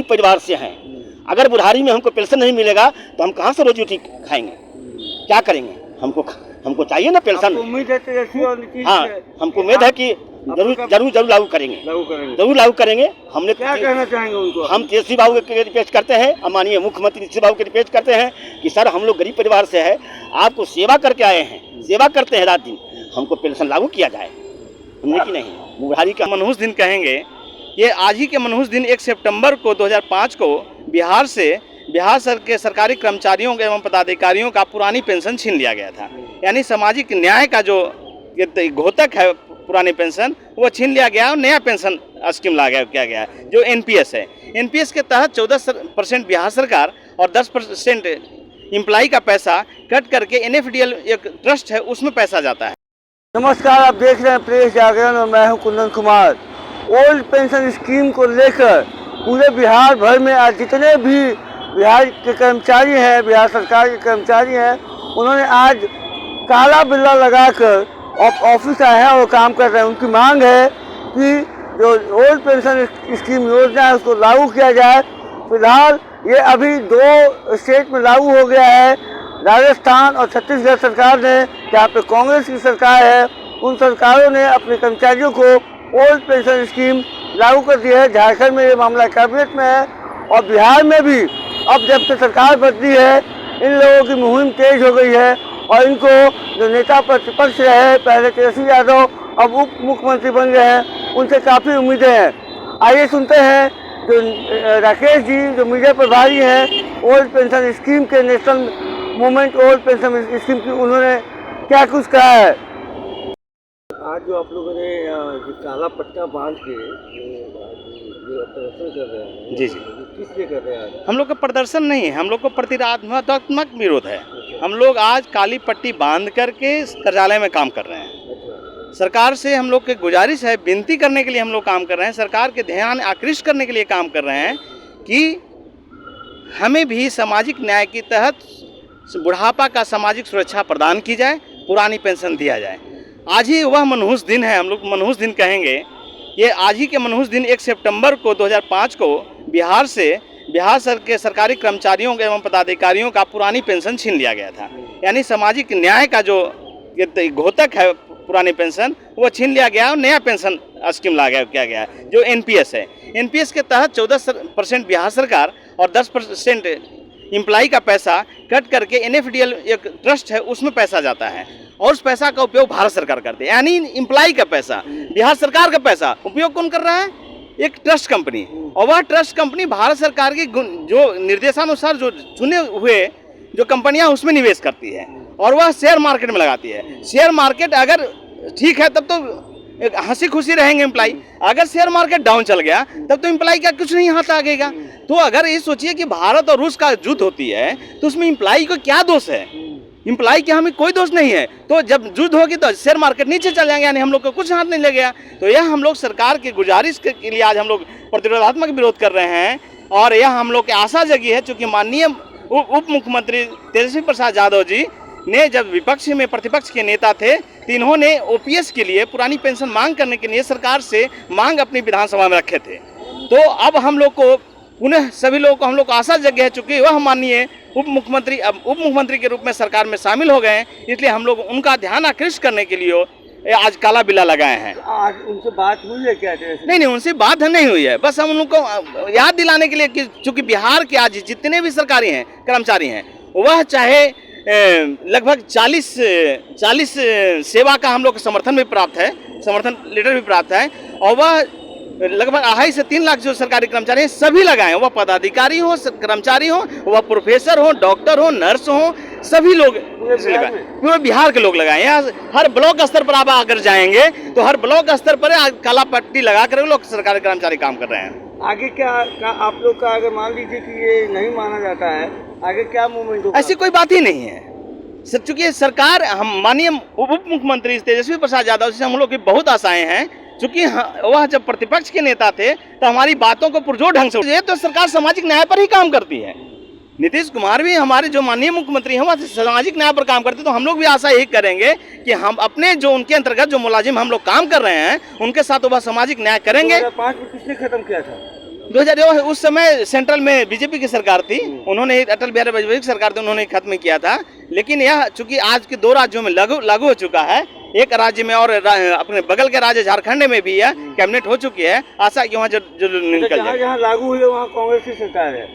परिवार से हैं। अगर बुढ़ारी में हमको पेंशन नहीं मिलेगा तो हम कहाँ से रोजी रोटी खाएंगे, क्या करेंगे? हमको चाहिए ना पेंशन। उम्मीद है हाँ, हमको उम्मीद है कि जरूर लागू करेंगे, जरूर लागू करेंगे। हमने क्या कहना चाहेंगे उनको? हम तेजस्वी बाबू के रिक्वेस्ट करते हैं, माननीय मुख्यमंत्री तेजस्वी बाबू के रिक्वेस्ट करते हैं कि सर हम लोग गरीब परिवार से है, आपको सेवा करके आए हैं, सेवा करते हैं रात दिन, हमको पेंशन लागू किया जाए। हमने कि नहीं बुढ़ारी का मनहूस दिन कहेंगे। ये आज ही के मनहूस दिन 1 सितंबर को 2005 को बिहार के सरकारी कर्मचारियों एवं पदाधिकारियों का पुरानी पेंशन छीन लिया गया था। यानी सामाजिक न्याय का जो घोतक है पुरानी पेंशन, वो छीन लिया गया और नया पेंशन स्कीम लाया गया जो एनपीएस है। एनपीएस के तहत 14% बिहार सरकार और 10% एम्प्लॉई का पैसा कट करके एनएफडीएल एक ट्रस्ट है उसमें पैसा जाता है। नमस्कार, आप देख रहे हैं प्रेस जागरण और मैं हूं Kundan Kumar. Old pension scheme को लेकर पूरे बिहार भर में आज जितने भी बिहार के कर्मचारी हैं, बिहार सरकार के कर्मचारी हैं, उन्होंने आज काला बिल्ला लगाकर ऑफिस आए हैं और काम कर रहे हैं। उनकी मांग है कि जो ओल्ड पेंशन स्कीम योजना है उसको लागू किया जाए। फिलहाल ये अभी 2 स्टेट में लागू हो गया है, राजस्थान और छत्तीसगढ़ सरकार ने, जहाँ पे कांग्रेस की सरकार है, उन सरकारों ने अपने कर्मचारियों को ओल्ड पेंशन स्कीम लागू कर दी है। झारखंड में ये मामला कैबिनेट में है और बिहार में भी अब जब से सरकार बदली है इन लोगों की मुहिम तेज हो गई है और इनको जो नेता प्रतिपक्ष रहे पहले तेजस्वी यादव, अब उप मुख्यमंत्री बन गए हैं, उनसे काफ़ी उम्मीदें हैं। आइए सुनते हैं जो राकेश जी जो मीडिया प्रभारी हैं ओल्ड पेंशन स्कीम के, national movement old pension scheme की, उन्होंने क्या कुछ कहा है। आज जो आप लोगों ने काला पट्टा बांध के प्रदर्शन कर रहे हैं, जी, किस लिए कर रहे हैं? हम लोग का प्रदर्शन नहीं है, हम लोग को प्रतिरोधात्मक विरोध है। हम लोग आज काली पट्टी बांध करके कार्यालय में काम कर रहे हैं। सरकार से हम लोग की गुजारिश है, विनती करने के लिए हम लोग काम कर रहे हैं, सरकार के ध्यान आकृष्ट करने के लिए काम कर रहे हैं कि हमें भी सामाजिक न्याय के तहत बुढ़ापा का सामाजिक सुरक्षा प्रदान की जाए, पुरानी पेंशन दिया जाए। आज ही वह मनहूस दिन है, हम लोग मनहूस दिन कहेंगे। ये आज ही के मनहूस दिन 1 सितंबर को 2005 को बिहार के सरकारी कर्मचारियों एवं पदाधिकारियों का पुरानी पेंशन छीन लिया गया था। यानी सामाजिक न्याय का जो घोतक है पुरानी पेंशन, वो छीन लिया गया और नया पेंशन स्कीम लाया गया जो एनपीएस है। एनपीएस के तहत 14% बिहार सरकार और 10% एम्प्लॉई का पैसा कट करके एनएफडीएल एक ट्रस्ट है उसमें पैसा जाता है और उस पैसा का उपयोग भारत सरकार करती है। यानी एम्प्लॉई का पैसा, बिहार सरकार का पैसा उपयोग कौन कर रहा है? एक ट्रस्ट कंपनी, और वह ट्रस्ट कंपनी भारत सरकार की जो निर्देशानुसार जो चुने हुए जो कंपनियां उसमें निवेश करती है और वह शेयर मार्केट में लगाती है। शेयर मार्केट अगर ठीक है तब तो हंसी खुशी रहेंगे एम्प्लॉई, अगर शेयर मार्केट डाउन चल गया तब तो एम्प्लॉई का कुछ नहीं हाथ आगेगा। तो अगर ये सोचिए कि भारत और रूस का युद्ध होती है तो उसमें एम्प्लॉई को क्या दोष है? एम्प्लॉई के हमें कोई दोष नहीं है। तो जब युद्ध होगी तो शेयर मार्केट नीचे चल जाएंगे, यानी हम लोग को कुछ हाथ नहीं लगेगा। तो यह हम लोग सरकार की गुजारिश के लिए आज हम लोग प्रतिरोधात्मक विरोध कर रहे हैं और यह हम लोग की आशा जगी है, चूँकि माननीय उप मुख्यमंत्री तेजस्वी प्रसाद यादव जी ने जब विपक्ष में प्रतिपक्ष के नेता थे तो इन्होंने ओपीएस के लिए पुरानी पेंशन मांग करने के लिए सरकार से मांग अपनी विधानसभा में रखे थे। तो अब हम लोग को पुनः सभी लोगों को हम लोग को आशा जग है, चूँकि वह माननीय उप मुख्यमंत्री के रूप में सरकार में शामिल हो गए हैं, इसलिए हम लोग उनका ध्यान आकृष्ट करने के लिए आज काला बिल्ला लगाए हैं। आज उनसे बात हुई है क्या? नहीं, उनसे बात नहीं हुई है, बस हम उनको याद दिलाने के लिए कि चूँकि बिहार के आज जितने भी सरकारी हैं कर्मचारी हैं, वह चाहे लगभग 40 सेवा का हम लोग को समर्थन भी प्राप्त है, समर्थन लेटर भी प्राप्त है, और वह लगभग 2.5 से 3 लाख जो सरकारी कर्मचारी हैं सभी लगाए, वह पदाधिकारी हो, कर्मचारी हो, वह प्रोफेसर हो, डॉक्टर हो, नर्स हो, सभी लोग पूरे बिहार के लोग लगाए। यहाँ हर ब्लॉक स्तर पर आप अगर जाएंगे तो हर ब्लॉक स्तर पर काला पट्टी लगा कर लोग सरकारी कर्मचारी काम कर रहे हैं। आगे क्या आप लोग का, अगर मान लीजिए कि ये नहीं माना जाता है, आगे क्या मूवमेंट होगा? ऐसी कोई बात ही नहीं है। चूँकि सरकार, हम माननीय उप मुख्यमंत्री तेजस्वी प्रसाद यादव से हम लोग की बहुत आशाएं हैं, चूँकि वह जब प्रतिपक्ष के नेता थे तो हमारी बातों को पुरजोर ढंग से, ये तो सरकार सामाजिक न्याय पर ही काम करती है। नीतीश कुमार भी हमारे जो माननीय मुख्यमंत्री हैं वह सामाजिक न्याय पर काम करते, तो हम लोग भी आशा यही करेंगे कि हम अपने जो उनके अंतर्गत जो मुलाजिम हम लोग काम कर रहे हैं उनके साथ वह सामाजिक न्याय करेंगे। 2005 में किसने खत्म किया था? 2000 उस समय सेंट्रल में बीजेपी की सरकार थी, उन्होंने अटल बिहारी वाजपेयी की सरकार थी, उन्होंने खत्म किया था। लेकिन यह चूंकि आज के 2 राज्यों में लागू हो चुका है, एक राज्य में और अपने बगल के राज्य झारखंड में भी यह कैबिनेट हो चुकी है, आशा कि वहाँ जो निकल जाए। जहाँ लागू हुई है वहाँ कांग्रेस की सरकार है।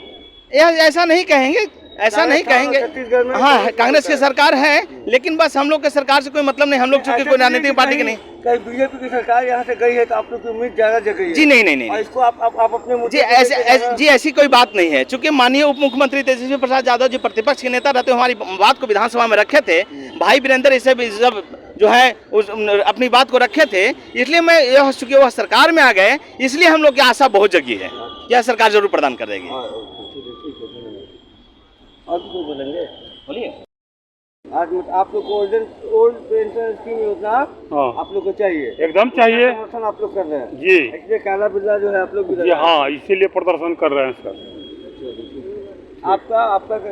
यह ऐसा नहीं कहेंगे, ऐसा नहीं कहेंगे। हाँ, कांग्रेस की सरकार है, लेकिन बस हम लोग के सरकार से कोई मतलब नहीं। हम लोग चूंकि कोई राजनीतिक पार्टी के नहीं। कहीं बीजेपी की सरकार यहाँ से गई है तो आप लोग की उम्मीद ज्यादा जगह है। जी नहीं। और इसको आप अपने जी ऐसी कोई बात नहीं है। चूंकि माननीय उप मुख्यमंत्री तेजस्वी प्रसाद यादव जी प्रतिपक्ष के नेता रहते हुए हमारी बात को विधानसभा में रखे थे, भाई वीरेंद्र इसे भी सब जो है अपनी बात को रखे थे, इसलिए मैं यह चूंकि वह सरकार में आ गए, इसलिए हम लोग की आशा बहुत जगी है, यह सरकार जरूर प्रदान कर देगी। और कोई बोलेंगे? बोलिए। आज आप लोग को ओल्ड पेंशन स्कीम योजना आप लोग को चाहिए? एकदम चाहिए। समर्थन आप लोग कर रहे हैं जी। इसलिए काला बिल्ला जो है आप लोग जी हाँ, इसीलिए प्रदर्शन कर रहे हैं सर। आपका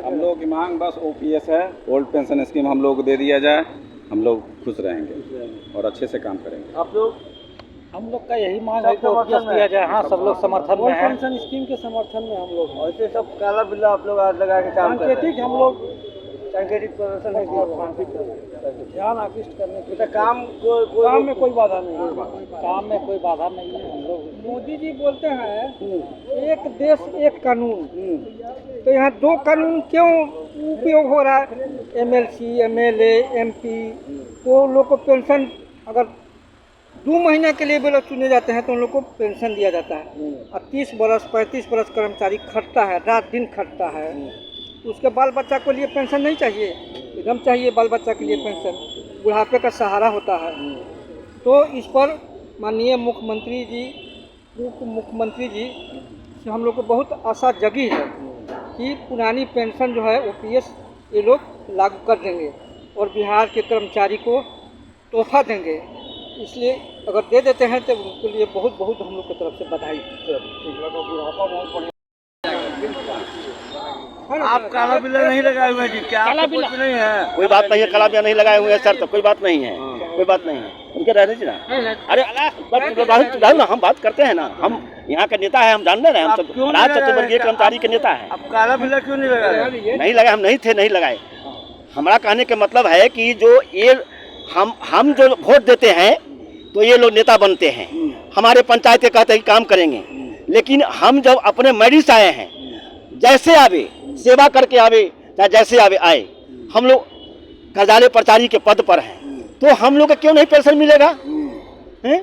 हम लोग की मांग बस ओपीएस है, ओल्ड पेंशन स्कीम हम लोग को दे दिया जाए, हम लोग खुश रहेंगे और अच्छे से काम करेंगे। आप लोग? हम लोग का यही मांग है कि ओपीएस दिया जाए। हाँ, सब लोग समर्थन में हैं। पेंशन स्कीम के समर्थन में हम लोग ऐसे सब काला बिल्ला आप लोग आज लगा के काम कर रहे हैं। सांकेतिक हम लोग सांकेतिक प्रदर्शन है ध्यान आकृष्ट करने के तो काम काम में कोई बाधा नहीं है। काम में कोई बाधा नहीं है। हम लोग मोदी जी बोलते हैं एक देश एक कानून, तो यहाँ 2 कानून क्यों उपयोग हो रहा है? एमएलसी, एमएलए, एमपी तो लोग को पेंशन अगर 2 महीने के लिए भी लोग चुने जाते हैं तो उन लोग को पेंशन दिया जाता है। और 30 बरस 35 बरस कर्मचारी खटता है, रात दिन खटता है, तो उसके बाल बच्चा के लिए पेंशन नहीं चाहिए? एकदम चाहिए बाल बच्चा के लिए पेंशन, बुढ़ापे का सहारा होता है। तो इस पर माननीय मुख्यमंत्री जी, उप मुख्यमंत्री जी से हम लोग को बहुत आशा जगी है कि पुरानी पेंशन जो है ओपीएस ये लोग लागू कर देंगे और बिहार के कर्मचारी को तोहफा देंगे। इसलिए अगर दे देते हैं तो उनके लिए बहुत बहुत हम लोग की तरफ से बधाई। आप काला बिल्ला नहीं लगाए हुए जी? क्या काला बिल्ला नहीं है? कोई बात नहीं है, काला बिल्ला नहीं लगाए हुए हैं सर, तो कोई बात नहीं है, कोई बात नहीं है। उनके रह दीजिए ना। अरे राहुल ना, हम बात करते हैं ना, हम यहाँ का नेता है, हम जानते हैं, हम सब राज चतुर्वर्गीय कर्मचारी के नेता है। आप काला बिल्ला क्यों नहीं लगाए? नहीं लगाए, हम नहीं लगाए। हमारा कहने का मतलब है कि जो ये हम जो वोट देते हैं तो ये लोग नेता बनते हैं, हमारे पंचायत कहते हैं काम करेंगे, लेकिन हम जब अपने मरीज आए हैं, जैसे आवे सेवा करके आवे, चाहे जैसे आए, हम लोग कर्जाले प्रचारी के पद पर हैं, तो हम लोग को क्यों नहीं पेंशन मिलेगा? हैं?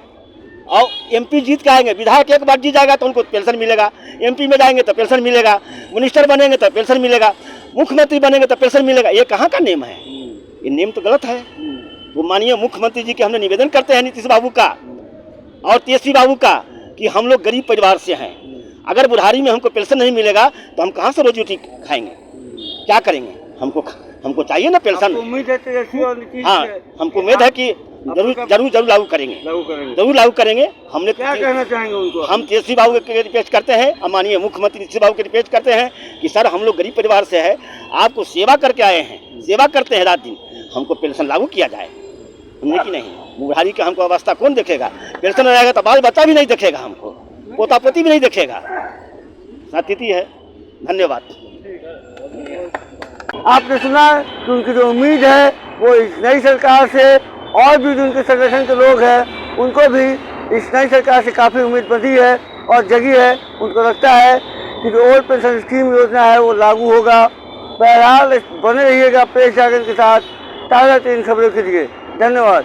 और एमपी जीत के आएंगे, विधायक एक बार जीत जाएगा तो उनको पेंशन मिलेगा, एमपी में जाएंगे तो पेंशन मिलेगा, मिनिस्टर बनेंगे तो पेंशन मिलेगा, मुख्यमंत्री बनेंगे तो पेंशन मिलेगा। ये कहाँ का नियम है? ये नियम तो गलत है। तो माननीय मुख्यमंत्री जी के हमने निवेदन करते हैं, नीतीश बाबू का और तेजस्वी बाबू का, कि हम लोग गरीब परिवार से हैं, अगर बुढ़ारी में हमको पेंशन नहीं मिलेगा तो हम कहाँ से रोजी रोटी खाएंगे, क्या करेंगे? हमको चाहिए ना पेंशन। उम्मीद है तेजस्वी और नीतीश? हाँ, हमको उम्मीद है कि जरूर लागू करेंगे, जरूर लागू करेंगे। हमने क्या कहना चाहेंगे उनको? हम तेजस्वी बाबू के रिक्वेस्ट करते हैं और माननीय मुख्यमंत्री नीतीश बाबू के रिक्वेस्ट करते हैं कि सर हम लोग गरीब परिवार से है, आपको सेवा करके आए हैं, सेवा करते हैं रात दिन, हमको पेंशन लागू किया जाए। हमने की नहीं, बुढ़ारी का हमको अवस्था कौन देखेगा? पेंशन रहेगा तो बाल बच्चा भी नहीं देखेगा, हमको पोता पोती भी नहीं देखेगा। स्थिति है। धन्यवाद। आपने सुना कि उनकी जो उम्मीद है वो इस नई सरकार से, और भी जो उनके संगठन के लोग हैं उनको भी इस नई सरकार से काफ़ी उम्मीद बंधी है और जगी है। उनको लगता है कि जो ओल्ड पेंशन स्कीम योजना है वो लागू होगा। बहरहाल बने रहिएगा प्रेस जागरण के साथ ताज़ा 3 खबरों के लिए। धन्यवाद।